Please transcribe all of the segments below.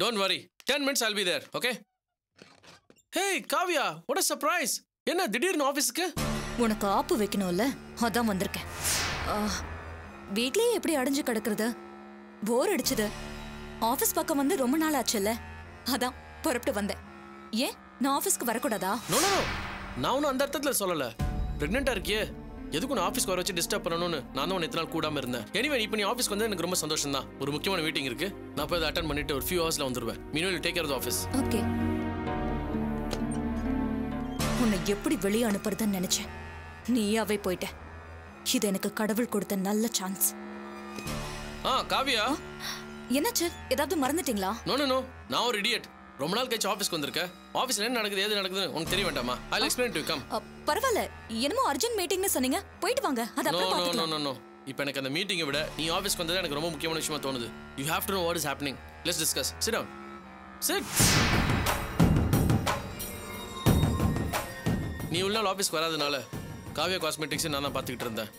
Don't worry. 10 minutes I'll be there, okay? Hey, Kavya, what a surprise. என்ன திடீர்னு ஆபீஸ்க்கு? உனக்கு ஆப்பு வைக்கணும்ல, அதான் வந்திருக்கேன். வீட்லயே எப்படி அடைஞ்சு கிடக்குறது? போர் அடிச்சது. ஆபீஸ் பக்கம் வந்து ரொம்ப நாள் ஆச்சுல்ல, அதான் புறப்பட்டு வந்தேன். ஏன் நான் ஆபீஸ்க்கு வரக்கூடாதா? நோ நோ, நான் ஒன்றும் அந்த அர்த்தத்துல சொல்லல. பிரெக்னெண்டா இருக்கியே, எதுக்கு நான் ஆஃபீஸ்க்கு வர வச்சு டிஸ்டர்ப் பண்ணணும்னு நான் தான் இத்தனை நாள் கூடாம இருந்தேன். எனிவே இப்போ நீ ஆஃபீஸ்க்கு வந்து எனக்கு ரொம்ப சந்தோஷம் தான். ஒரு முக்கியமான மீட்டிங் இருக்கு, நான் போய் அதை அட்டன் பண்ணிட்டு ஒரு ஃபியூ ஹவர்ஸ்ல வந்துருவேன். Meanwhile take care of the office. Okay. உன்னை எப்படி வெளியே அனுப்புறதுன்னு நினைச்சேன், நீயாவே போயிட்ட. இது எனக்கு கடவுள் கொடுத்த நல்ல சான்ஸ். காவியா, என்னாச்சு? ஏதாவது மறந்துட்டீங்களா? நோ நோ நோ, நான் ஒரு இடியட். ரொம்ப நாள் கழிச்சு ஆஃபீஸ்க்கு வந்திருக்கேன். ஆஃபீஸ்ல என்ன நடக்குது ஏது நடக்குதுன்னு உனக்கு தெரிய வேண்டாமா? I will explain to you. Come. பரவாயில்ல, என்னமோ அர்ஜென்ட் மீட்டிங்னு சொன்னீங்க, போயிட்டு வாங்க. அது அப்புறம் பார்த்துக்கலாம். நோ நோ நோ, இப்போ எனக்கு அந்த மீட்டிங்கை விட நீ ஆஃபீஸ்க்கு வந்தது எனக்கு ரொம்ப முக்கியமான விஷயமா தோணுது. You have to know what is happening. Let's discuss. Sit down. Sit. நீ உள்ள நாள் ஆஃபீஸ்க்கு வராதனால காவியா காஸ்மெட்டிக்ஸ் நான் தான் பார்த்துக்கிட்டு இருந்தேன்.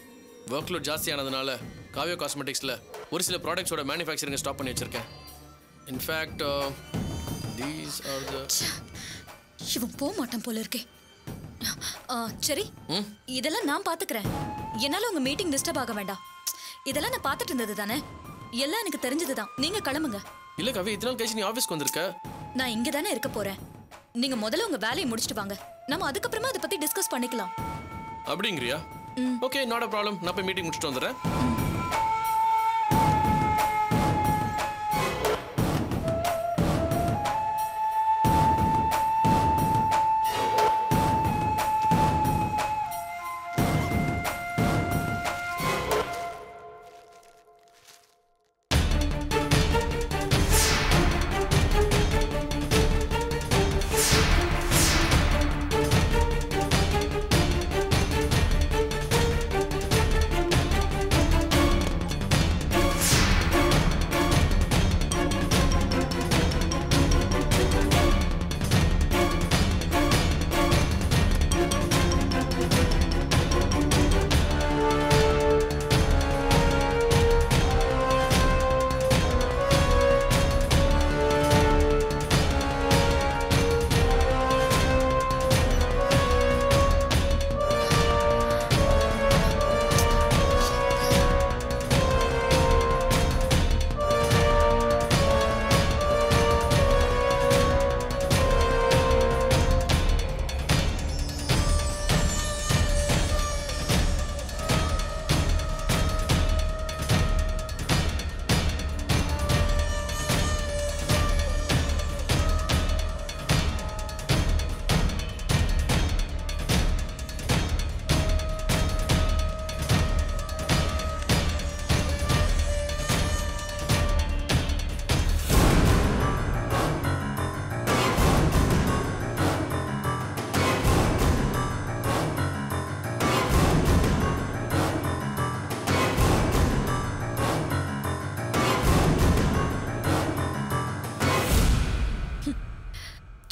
ஒர்க் லோட் ஜாஸ்தியானதுனால காவியா காஸ்மெட்டிக்ஸில் ஒரு சில ப்ராடக்ட்ஸோட மேனுஃபேக்சரிங்கை ஸ்டாப் பண்ணி வச்சிருக்கேன். இன்ஃபேக்ட் these are the இவன் போக மாட்டான் போல இருக்கே. சரி, இதெல்லாம் நான் பாத்துக்கிறேன். என்னால உங்க மீட்டிங் டிஸ்டர்ப் ஆக வேண்டாம். இதெல்லாம் நான் பார்த்துட்டு இருந்தது தானே, எல்லாம் எனக்கு தெரிஞ்சதுதான். நீங்க கிளம்புங்க. இல்ல கவி, இத்தனை நாள் கழிச்சு நீ ஆஃபீஸ்க்கு வந்திருக்க. நான் இங்க தானே இருக்க போறேன். நீங்க முதல்ல உங்க வேலையை முடிச்சிட்டு வாங்க, நம்ம அதுக்கப்புறமா அதை பத்தி டிஸ்கஸ் பண்ணிக்கலாம். அப்படிங்கறியா? Okay, not a problem. நான் போய் மீட்டிங் முடிச்சிட்டு வந்துறேன்.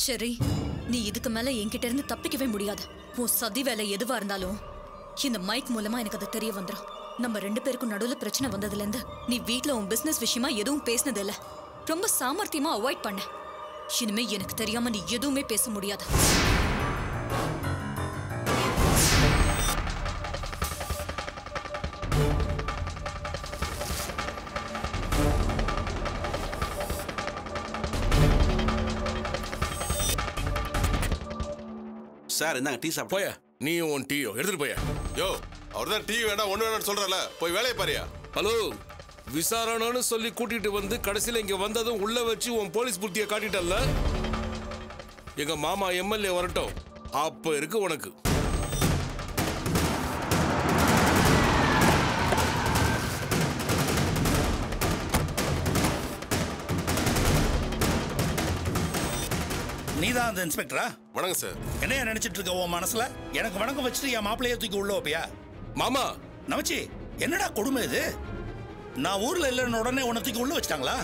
சரி, நீ இதுக்கு மேல என்கிட்ட இருந்து தப்பிக்கவே முடியாது. உன் சதி வேலை எதுவா இருந்தாலும் இந்த மைக் மூலமா எனக்கு அது தெரிய வந்துடும். நம்ம 2 பேருக்கும் நடுவுல பிரச்சனை வந்ததுல இருந்து நீ வீட்ல உன் பிசினஸ் விஷயமா எதுவும் பேசினது இல்ல. ரொம்ப சாமர்த்தியமா அவாய்ட் பண்ண. இனிமே எனக்கு தெரியாம நீ எதுவுமே பேச முடியாது. சார் இந்தாங்க டீ சாப்பிட்டு போயா. நீ உன் டீயோ எடுத்துட்டு போயா. யோ, அவர்தான் டீ வேண்டாம் ஒண்ணு வேணாம்னு சொல்றல, போய் வேலையை பாரியா. ஹலோ, விசாரணைன்னு சொல்லி கூட்டிட்டு வந்து கடைசியில் இங்க வந்ததும் உள்ள வச்சு உன் போலீஸ் புத்தியை காட்டிட்டல்ல. எங்க மாமா எம்எல்ஏ வரட்டும், அப்ப இருக்கு உனக்கு. நீதான் அந்த இன்ஸ்பெக்டரா? வணக்கம் சார். என்னையா நினைச்சிட்டு இருக்க உன் மனசுல? எனக்கு வணக்கம் வச்சுட்டு என் மாப்பிள்ளைய தூக்கி உள்ள வைப்பியா? மாமா நமச்சி, என்னடா கொடுமை இது? நான் ஊர்ல இல்லைன்னு உடனே உன்னை தூக்கி உள்ள வச்சிட்டாங்களா?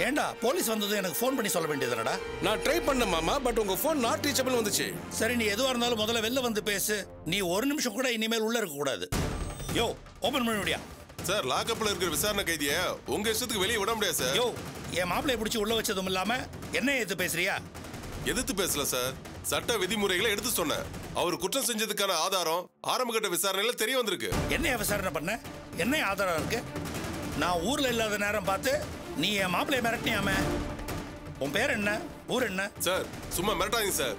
ஏண்டா போலீஸ் வந்தது எனக்கு ஃபோன் பண்ணி சொல்ல வேண்டியதுடா. நான் ட்ரை பண்ண மாமா, பட் உங்க ஃபோன் நாட் ரீச்சபிள் வந்துச்சு. சரி, நீ எதுவா இருந்தாலும் முதல்ல வெளில வந்து பேசு. நீ ஒரு நிமிஷம் கூட இனிமேல் உள்ள இருக்க கூடாது. யோ, ஓபன் பண்ண முடியா? சார், லாக்அப்ல இருக்கிற விசாரணை கைதியை உங்க இஷ்டத்துக்கு வெளியே விட முடியாது சார். யோ, என் மாப்பிள்ளைய பிடிச்சி உள்ள வச்சதும் இல்லாம என்ன ஏத்து பேசுறியா? எதிர்த்து பேசல சார், சட்ட விதிமுறைகளை எடுத்து சொன்னேன். அவர் குற்றம் செஞ்சதுக்கான ஆதாரம் ஆரம்பகட்ட விசாரணையில தெரிய வந்திருக்கு. என்ன விசாரணை பண்ண? என்ன ஆதாரம் இருக்கு? நான் ஊர்ல இல்லாத நேரம் பார்த்து நீ என் மாப்பிள்ளைய மிரட்டினியாமே. உன் பேர் என்ன? ஊர் என்ன? சார் சும்மா மிரட்டாதீங்க சார்.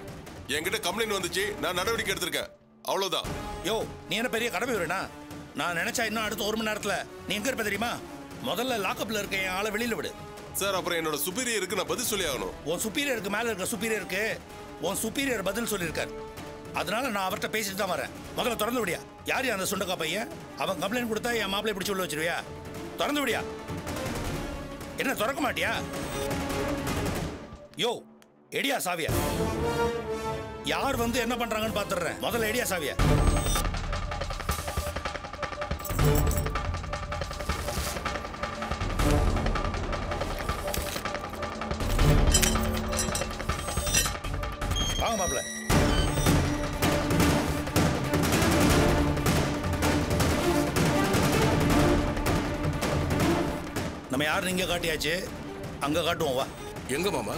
என்கிட்ட கம்ப்ளைண்ட் வந்துச்சு, நான் நடவடிக்கை எடுத்திருக்கேன், அவ்வளவுதான். யோ, நீ என்ன பெரிய கடமை வரேனா? நான் நினைச்சா இன்னும் அடுத்த 1 மணி நேரத்துல நீ எங்க இருப்ப தெரியுமா? முதல்ல லாக்அப்ல இருக்க என் ஆளை வெளியில விடு. சார் அப்புறம் என்னோட சுப்பீரியருக்கு நான் பதில் சொல்லி ஆகணும். உன் சுப்பீரியருக்கு மேல இருக்க சுப்பீரியருக்கு உன் சுப்பீரியர் பதில் சொல்லியிருக்காரு. அதனால நான் அவர்கிட்ட பேசிட்டு தான் வரேன். முதல்ல திறந்து விடியா. யார் அந்த சுண்டக்கா பையன்? அவன் கம்ப்ளைண்ட் கொடுத்தா என் மாப்பிள்ளை பிடிச்சி உள்ள வச்சிருவியா? திறந்து விடியா. என்ன திறக்க மாட்டியா? யோ, எடியா சாவியா. யார் வந்து என்ன பண்றாங்கன்னு பாத்துறேன். முதல்ல எடியா சாவியா. வாங்க மாப்பிள்ள. நம்ம யார் இங்க காட்டியாச்சு, அங்க காட்டுவோம். வா. எங்க மாமா?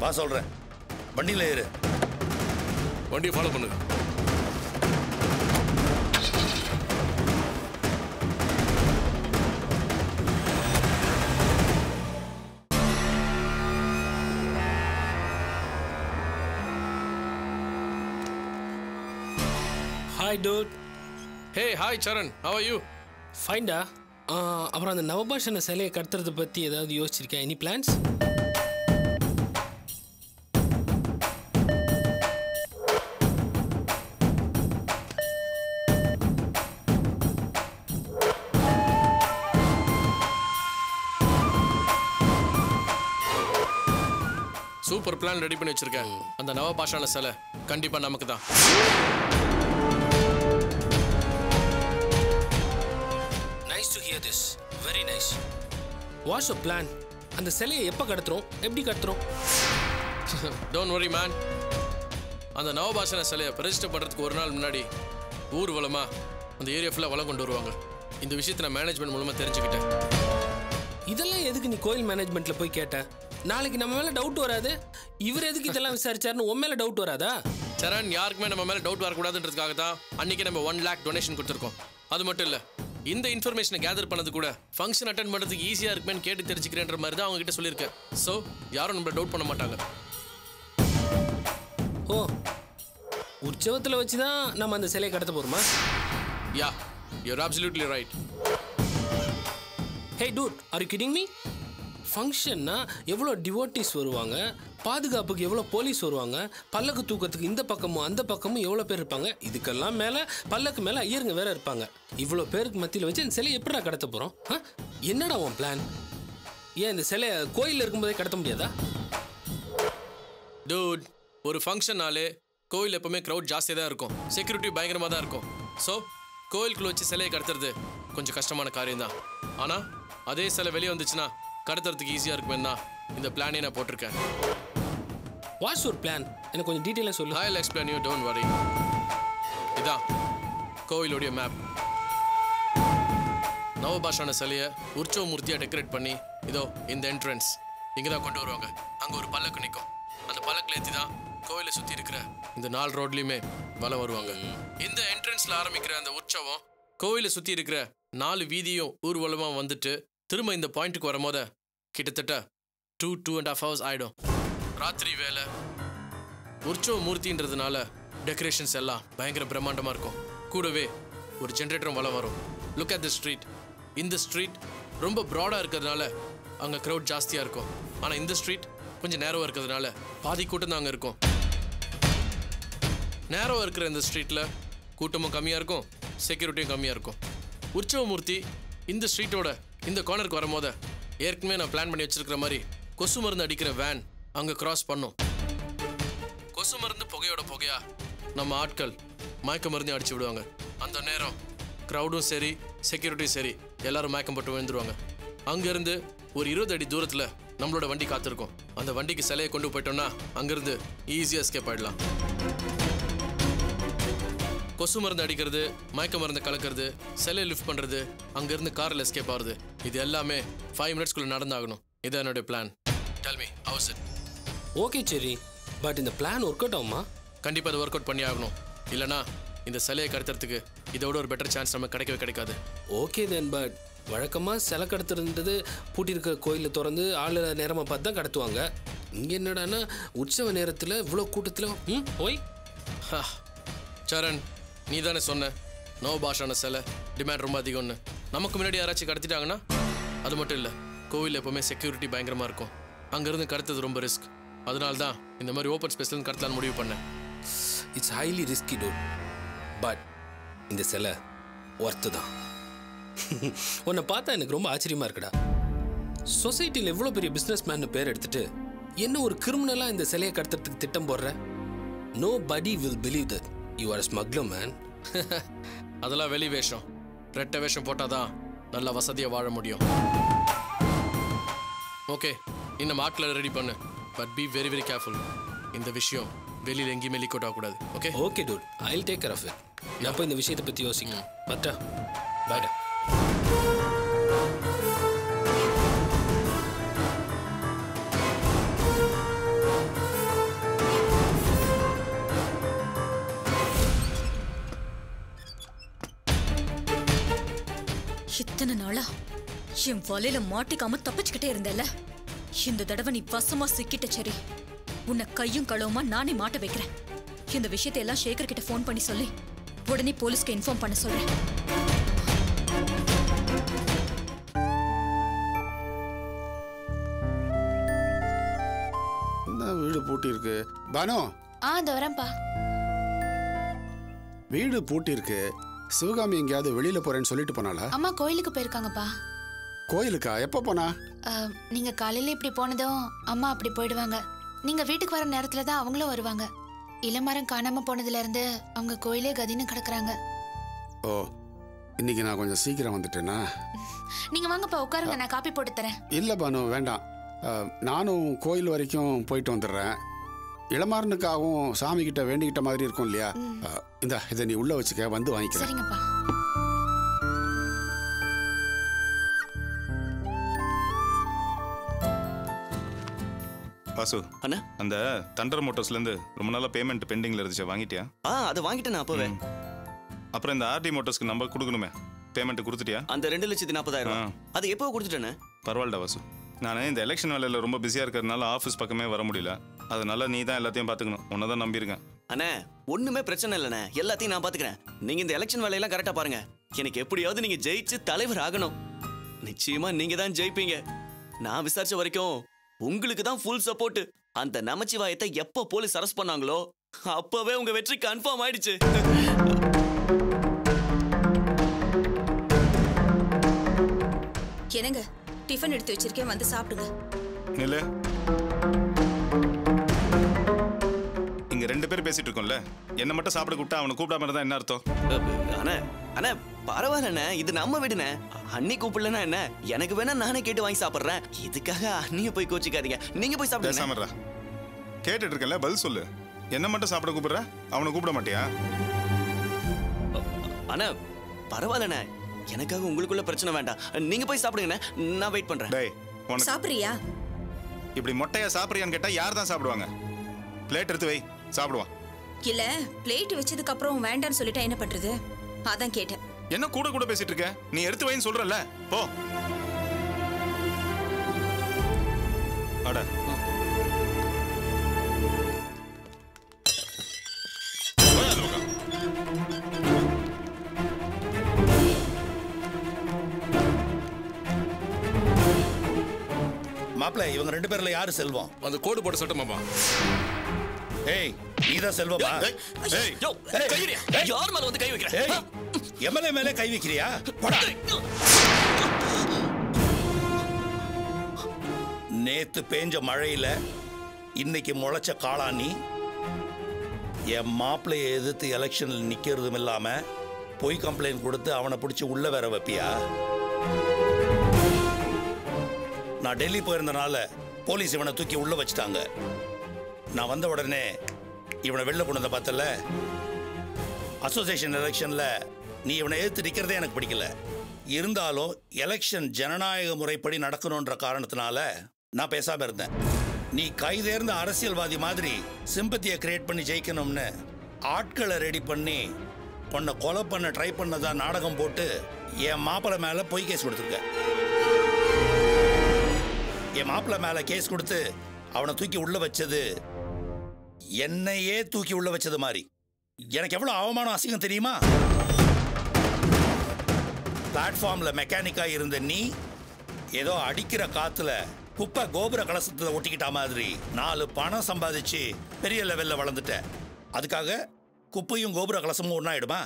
வா சொல்றேன். வண்டியில ஏறு. வண்டியை ஃபாலோ பண்ணுங்க. Hi dude. Hey hi Saran, how are you? ஃபைன்டா. அப்புறம் அந்த நவபாஷன சிலையை கடத்துறதை பற்றி ஏதாவது யோசிச்சிருக்கேன்? Any plans? Super plan ready பண்ணி வச்சிருக்கேன். அந்த நவபாஷான சிலை கண்டிப்பா நமக்கு தான். Nice to hear this. Very nice. What's your plan? அந்த சிலையை எப்போ கடத்துறோம்? எப்படி கடத்துறோம்? Don't worry man. அந்த நவபாஷான சிலையை ரெஜிஸ்டர் பண்றதுக்கு ஒரு நாள் முன்னாடி ஊர்வலமா அந்த ஏரியா ஃபுல்லாக வளம் கொண்டு வருவாங்க. இந்த விஷயத்தை நான் மேனேஜ்மெண்ட் மூலமா தெரிஞ்சுக்கிட்டேன். இதெல்லாம் எதுக்கு நீ கோயில் மேனேஜ்மெண்ட்ல போய் கேட்ட? நாளைக்கு நம்ம மேல டவுட் வராது? இவர் எதுக்கு இதெல்லாம் விசாரிச்சாருன்னு உன் மேல டவுட் வராதா? சரண், யாருக்குமே நம்ம மேல டவுட் வரக்கூடாதுன்றதுக்காக தான் அன்னைக்கு நம்ம 1 lakh டொனேஷன் கொடுத்துருக்கோம். அது மட்டும் இல்ல, இந்த இன்ஃபர்மேஷனை கேதர் பண்ணது கூட ஃபங்க்ஷன் அட்டென்ட் பண்றதுக்கு ஈஸியா இருக்குமேன்னு கேட்டு தெரிஞ்சுக்கிறேன்ற மாதிரி தான் அவங்க கிட்ட சொல்லியிருக்கேன். ஸோ யாரும் நம்மள டவுட் பண்ண மாட்டாங்க. ஓ, உற்சவத்தில் வச்சு தான் நம்ம அந்த சிலையை கடத்த போறோமா? Yeah, you're absolutely right. Hey dude, are you kidding me? ஃபங்க்ஷன்னா எவ்வளோ டிவோட்டிஸ் வருவாங்க, பாதுகாப்புக்கு எவ்வளோ போலீஸ் வருவாங்க, பல்லக்கு தூக்கத்துக்கு இந்த பக்கமும் அந்த பக்கமும் எவ்வளோ பேர் இருப்பாங்க. இதுக்கெல்லாம் மேலே பல்லக்கு மேலே ஐயருங்க வேற இருப்பாங்க. இவ்வளோ பேருக்கு மத்தியில் வச்சு இந்த சிலையை எப்படிடா கடத்த போகிறோம்? என்னடா உன் பிளான்? ஏன் இந்த சிலையை கோயிலில் இருக்கும்போதே கடத்த முடியாதா? டூட், ஒரு ஃபங்க்ஷன்னாலே கோயில் எப்பவுமே க்ரௌட் ஜாஸ்தியாக தான் இருக்கும், செக்யூரிட்டி பயங்கரமாக தான் இருக்கும். ஸோ கோயிலுக்குள்ள வச்சு சிலையை கடத்துறது கொஞ்சம் கஷ்டமான காரியம் தான். ஆனால் அதே சிலை வெளியே வந்துச்சுன்னா கடத்துறதுக்கு ஈஸியாக இருக்குமென்னா இந்த பிளானே நான் போட்டிருக்கேன். Watts your plan? எனக்கு கொஞ்சம் டீட்டெயிலாக சொல்லு. I will explain you, don't worry. இதான் கோவிலுடைய மேப். நவபாஷான சிலையை உற்சவ மூர்த்தியாக டெக்கரேட் பண்ணி இதோ இந்த என்ட்ரன்ஸ் இங்கே தான் கொண்டு வருவாங்க. அங்கே ஒரு பல்லக்கு நிற்கும். அந்த பல்லக்கில் ஏற்றி தான் கோவிலை சுற்றி இருக்கிற இந்த 4 ரோட்லையுமே வலம் வருவாங்க. இந்த என்ட்ரன்ஸில் ஆரம்பிக்கிற அந்த உற்சவம் கோவிலை சுற்றி இருக்கிற 4 வீதியும் ஊர்வலமாக வந்துட்டு திரும்ப இந்த பாயிண்ட்டுக்கு வரும்போது கிட்டத்தட்ட 2.5 hours ஆகிடும். ராத்திரி வேலை உற்சவ மூர்த்தின்றதுனால டெக்கரேஷன்ஸ் எல்லாம் பயங்கர பிரம்மாண்டமாக இருக்கும். கூடவே ஒரு ஜென்ரேட்டரும் வலம் வரும். Look at the street. இந்த ஸ்ட்ரீட் ரொம்ப ப்ராடாக இருக்கிறதுனால அங்கே க்ரௌட் ஜாஸ்தியாக இருக்கும். ஆனால் இந்த ஸ்ட்ரீட் கொஞ்சம் நேரோவாக இருக்கிறதுனால பாதி கூட்டம் தான் அங்கே இருக்கும். நேரோவாக இருக்கிற இந்த ஸ்ட்ரீட்டில் கூட்டமும் கம்மியாக இருக்கும், செக்யூரிட்டியும் கம்மியாக இருக்கும். உற்சவ மூர்த்தி இந்த ஸ்ட்ரீட்டோட இந்த கார்னருக்கு வரும்போது ஏற்கனவே நான் பிளான் பண்ணி வச்சிருக்கிற மாதிரி கொசு மருந்து அடிக்கிற வேன் அங்கே கிராஸ் பண்ணும். கொசு மருந்து புகையோட புகையா நம்ம ஆட்கள் மயக்க மருந்து அடிச்சு விடுவாங்க. அந்த நேரம் க்ரௌடும் சரி செக்யூரிட்டியும் சரி எல்லாரும் மயக்கம் போட்டு விழுந்துருவாங்க. அங்கேருந்து ஒரு 20 அடி தூரத்தில் நம்மளோட வண்டி காத்திருக்கும். அந்த வண்டிக்கு சிலையை கொண்டு போயிட்டோம்னா அங்கேருந்து ஈஸியாக எஸ்கேப் ஆயிடலாம். கொசு மருந்து அடிக்கிறது, மயக்க மருந்து கலக்கிறது, சிலையை லிஃப்ட் பண்ணுறது, அங்கேருந்து காரில் எஸ்கேப் ஆகுறது, இது எல்லாமே 5 minutesக்குள்ளே நடந்தாகணும். இதான் என்னுடைய plan. Tell me how's it? Okay சரி, பட் இந்த பிளான் ஒர்க் அவுட் ஆகுமா? கண்டிப்பாக அதை ஒர்க் அவுட் பண்ணி ஆகணும். இல்லைனா இந்த சிலையை கடத்துறதுக்கு இதோட ஒரு பெட்டர் சான்ஸ் நமக்கு கிடைக்கவே கிடைக்காது. ஓகே தென், பட் வழக்கமாக சிலை கடத்துறது பூட்டி இருக்கிற கோயிலை திறந்து ஆள் நேரமாக பார்த்து தான் கடத்துவாங்க. இங்கே என்னடான்னா உற்சவ நேரத்தில் இவ்வளோ கூட்டத்தில் போய் சரண், நீ தானே சொன்ன நோ பாஷான சிலை டிமாண்ட் ரொம்ப அதிகம்னு. நமக்கு முன்னாடி யாராச்சும் கடத்திட்டாங்கன்னா அது மட்டும் இல்லை, கோவில் எப்போவுமே செக்யூரிட்டி பயங்கரமாக இருக்கும். அங்கேருந்து கடத்துறது ரொம்ப ரிஸ்க். அதனால தான் இந்த மாதிரி ஓப்பன் ஸ்பேஸ்லேருந்து கடத்தலான்னு முடிவு பண்ணேன். It's highly risky dude, but இந்த சிலை ஒர்த்து தான். உன்னை பார்த்தா எனக்கு ரொம்ப ஆச்சரியமா இருக்குடா. சொசைட்டியில் எவ்வளோ பெரிய பிஸ்னஸ் மேன் பேர் எடுத்துட்டு என்ன ஒரு கிரிமினலாக இந்த சிலையை கடத்துறதுக்கு திட்டம் போடுற? நோ படி will believe that you are smuggler man. அதெல்லாம் வெளி வேஷம். ரெட்டை வேஷம் போட்டால் தான் நல்லா வசதியாக வாழ முடியும். ஓகே, இன்னும் ஆட்களை ரெடி பண்ணு, but be very very careful. இந்த விஷயம் வெளியில் எங்கேயுமே லீக் அவுட் ஆகக்கூடாது. Okay okay dude, I will take care of it. நான் போய் இந்த விஷயத்தை பற்றி யோசிக்கணும். பட்டா பாய்டா. இத்தனை நாளா என் வலையில மாட்டிக்காம தப்பிச்சுக்கிட்டே இருந்தேல்ல, இந்த தடவை நீ வசமா சிக்கிட்ட. சரி, உன்னை கையும் களவுமா நானே மாட்ட வைக்கிறேன். இந்த விஷயத்தை எல்லாம் சேகர் கிட்ட ஃபோன் பண்ணி சொல்லி உடனே போலீஸ்க்கு இன்ஃபார்ம் பண்ண சொல்றேன். வீடு பூட்டி இருக்கு. பானு, அந்த வரேன்ப்பா. வீடு பூட்டி இருக்கு. சிவகாமி எங்கேயாவது வெளியில போறேன்னு சொல்லிட்டு போனாளா? அம்மா கோயிலுக்கு போயிருக்காங்கப்பா. கோயிலுக்கா? எப்ப போனா? நீங்க காலையில இப்படி போனதும் அம்மா அப்படி போயிடுவாங்க. நீங்க வீட்டுக்கு வர நேரத்துல தான் அவங்களும் வருவாங்க. இளமரம் காணாம போனதுல இருந்து அவங்க கோயிலே கதின்னு கிடக்குறாங்க. ஓ, இன்னைக்கு நான் கொஞ்சம் சீக்கிரம் வந்துட்டேனா? நீங்க வாங்கப்பா, உட்காருங்க, நான் காப்பி போட்டு தரேன். இல்ல பானு, வேண்டாம். நானும் கோயில் வரைக்கும் போயிட்டு வந்துடுறேன். இளமாறனுக்காகவும் சாமி கிட்ட வேண்டிக்கிட்ட மாதிரி இருக்கும் இல்லையா? இதை நீ உள்ள வச்சுக்க, வந்து வாங்கிக்கிறேன். சரிங்கப்பா. வாசு அண்ணா, அந்த தண்டர் மோட்டர்ஸ்லேருந்து ரொம்ப நாளாக பேமெண்ட் பெண்டிங்கில் இருந்துச்சு, வாங்கிட்டியா? அதை வாங்கிட்டேன் அப்போவே. அப்புறம் இந்த ஆர்டி மோட்டர்ஸ்க்கு நம்பர் கொடுக்கணுமே, பேமெண்ட் கொடுத்துட்டியா? அந்த 2,40,000 அது எப்போ கொடுத்துட்டேனே. பரவாயில்ல வாசு, நான் இந்த எலெக்ஷன் வேலையில் ரொம்ப பிஸியாக இருக்கிறதுனால ஆஃபீஸ் பக்கமே வர முடியல. அதனால நீ தான் எல்லாத்தையும் பார்த்துக்கணும். உன்னை தான் நம்பியிருக்கேன். அண்ணே, ஒண்ணுமே பிரச்சனை இல்லைண்ணே, எல்லாத்தையும் நான் பார்த்துக்கிறேன். நீங்க இந்த எலெக்ஷன் வேலையெல்லாம் கரெக்டாக பாருங்க. எனக்கு எப்படியாவது நீங்க ஜெயிச்சு தலைவர் ஆகணும். நிச்சயமா நீங்க தான் ஜெயிப்பீங்க. நான் விசாரிச்ச வரைக்கும் உங்களுக்கு தான் ஃபுல் சப்போர்ட். அந்த நமச்சிவாயத்தை எப்போ போலீஸ் அரெஸ்ட் பண்ணாங்களோ அப்பவே உங்க வெற்றி கன்ஃபார்ம் ஆயிடுச்சு. என்னங்க, டிஃபன் எடுத்து வச்சிருக்கேன், வந்து சாப்பிடுங்க. நில்லு. இங்க 2 பேர் பேசிட்டு இருக்கோம்ல, என்ன மட்டும் சாப்பிட கூப்பிட்டா அவனை கூப்பிடாம இருந்தா என்ன அர்த்தம்? அண்ணே அண்ணே பரவாயில்லண்ணே, இது நம்ம வீடுண்ணே. அண்ணி கூப்பிடலன்னா என்ன, எனக்கு வேணா நானே கேட்டு வாங்கி சாப்பிட்றேன். இதுக்காக அண்ணியை போய் கோச்சிக்காதீங்க, நீங்க போய் சாப்பிடுங்க. பேசாமறா, கேட்டுட்டு இருக்கல, பதில் சொல்லு. என்ன மட்டும் சாப்பிட கூப்பிடுற, அவனை கூப்பிட மாட்டியா? அண்ணா பரவாயில்லண்ணே, எனக்காக உங்களுக்குள்ள பிரச்சனை வேண்டாம். நீங்க போய் சாப்பிடுங்கண்ணே, நான் வெயிட் பண்றேன். டேய், உனக்கு சாப்பிடுறியா? இப்படி மொட்டையா சாப்பிடுறியான்னு கேட்டா யார் தான் சாப்பிடுவாங்க? பிளேட் எடுத்து வை, சாப்பிடுவான். இல்ல, பிளேட் வச்சதுக்கு அப்புறம் வேண்டான்னு சொல்லிட்டா என்ன பண்றது? அதான் கேட்டேன். என்ன கூட கூட பேசிட்டு இருக்க? நீ எடுத்து வைன்னு சொல்றல, போ. அட மாப்பிள்ள, இவங்க 2 பேர்ல யாரு செல்வம்? அந்த கோடு போட்ட சட்டை மாமா. ஏய், நீதான் செல்வமா? ஏய், யார் மேல வந்து கை வைக்கிற? ஏய், எம்எல்ஏ மேல கை வைக்கிறியா? போடா. நேத்து பேஞ்ச மழையில இன்னைக்கு முளைச்ச காளானி என் மாப்பிள்ளையை எதிர்த்து எலெக்ஷன்ல நிக்கிறதும் இல்லாம பொய் கம்ப்ளைண்ட் கொடுத்து அவனை பிடிச்சி உள்ள வேற வைப்பியா? நான் டெல்லி போயிருந்தனால போலீஸ் இவனை தூக்கி உள்ள வச்சுட்டாங்க. நான் வந்த உடனே இவனை வெளில கொண்டு வந்த பார்த்தல, அசோசியேஷன் எலெக்ஷன்ல நீ இவனை எதிர்த்து நிக்கிறதே எனக்கு பிடிக்கல. இருந்தாலும் எலெக்ஷன் ஜனநாயக முறைப்படி நடக்கணுன்ற காரணத்தினால நான் பேசாம இருந்தேன். நீ கைதேர்ந்த அரசியல்வாதி மாதிரி சிம்பத்தியை கிரியேட் பண்ணி ஜெயிக்கணும்னு ஆட்களை ரெடி பண்ணி உன்னை கொலை பண்ண ட்ரை பண்ணதா நாடகம் போட்டு என் மாப்பிள்ளை மேல பொய் கேஸ் கொடுத்துருக்க. என் மாப்பிள்ளை மேல கேஸ் கொடுத்து அவனை தூக்கி உள்ள வச்சது என்னையே தூக்கி உள்ள வச்சது மாதிரி. எனக்கு எவ்வளவு அவமானம் அசிங்கம் தெரியுமா? பிளாட்ஃபார்ம்ல மெக்கானிக்கா இருந்த நீ ஏதோ அடிக்கிற காத்துல குப்பை கோபுர கலசத்துல ஒட்டிக்கிட்ட மாதிரி 4 பணம் சம்பாதிச்சு பெரிய லெவல்ல வளர்ந்துட்ட. அதுக்காக குப்பையும் கோபுர கலசமும் ஒன்னாயிடுமா?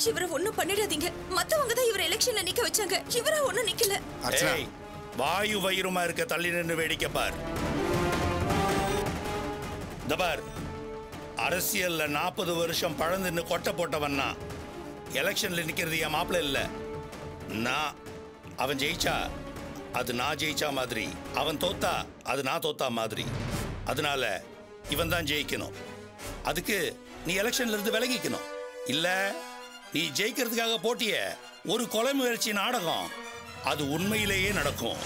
இவரை ஒண்ணும் பண்ணிடாதீங்க. மத்தவங்க தான் இவர் எலெக்ஷன்ல நிக்க வச்சாங்க. இவரா ஒண்ணும் நிக்கல. ஏய், வாயு வயிறுமா இருக்க தள்ளி நின்று வேடிக்கை பார். இந்த பார், அரசியல்ல 40 வருஷம் பழந்துன்னு கொட்டை போட்டவன்னா எலெக்ஷன்ல நிக்கிறது என் மாப்பிள்ள இல்ல. நான் அவன் ஜெயிச்சா அது நான் ஜெயிச்சா மாதிரி, அவன் தோத்தா அது நான் தோத்தா மாதிரி. அதனால இவன் தான் ஜெயிக்கணும். அதுக்கு நீ எலெக்ஷன்ல இருந்து விலகிக்கணும். இல்ல நீ ஜெயிக்கிறதுக்காக போட்டிய ஒரு கொலை முயற்சி நாடகம் அது உண்மையிலேயே நடக்கும்.